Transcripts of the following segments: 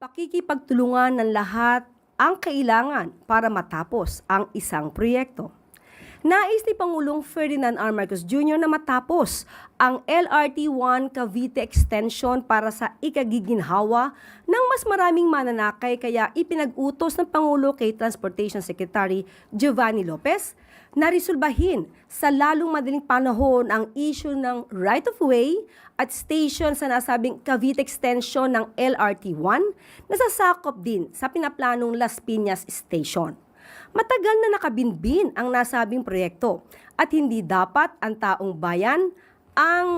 Pakikipagtulungan ng lahat ang kailangan para matapos ang isang proyekto. Nais ni Pangulong Ferdinand R. Marcos Jr. na matapos ang LRT-1 Cavite Extension para sa ikagiginhawa ng mas maraming mananakay, kaya ipinag-utos ng Pangulo kay Transportation Secretary Giovanni Lopez na resolbahin sa lalong madaling panahon ang issue ng right-of-way at station sa nasabing Cavite Extension ng LRT-1 na sasakop din sa pinaplanong Las Piñas Station. Matagal na nakabinbin ang nasabing proyekto at hindi dapat ang taong bayan ang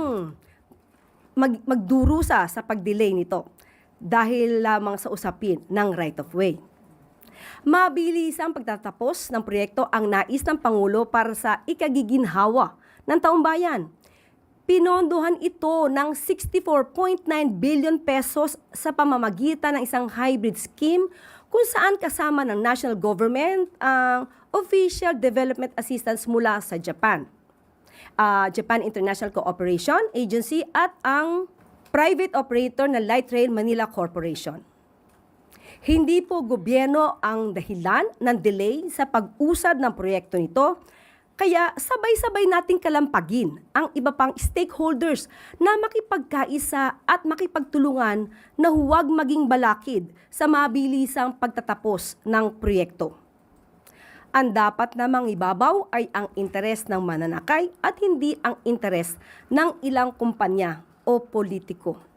magdurusa sa pag-delay nito dahil lamang sa usapin ng right-of-way. Mabilis ang pagtatapos ng proyekto ang nais ng Pangulo para sa ikagiginhawa ng taong bayan. Pinondohan ito ng 64.9 billion pesos sa pamamagitan ng isang hybrid scheme kung saan kasama ng national government ang official development assistance mula sa Japan, Japan International Cooperation Agency at ang private operator na Light Rail Manila Corporation. Hindi po gobyerno ang dahilan ng delay sa pag-usad ng proyekto nito, kaya sabay-sabay nating kalampagin ang iba pang stakeholders na makipagkaisa at makipagtulungan na huwag maging balakid sa mabilisang pagtatapos ng proyekto. Ang dapat namang ibabaw ay ang interes ng mananakay at hindi ang interes ng ilang kumpanya o politiko.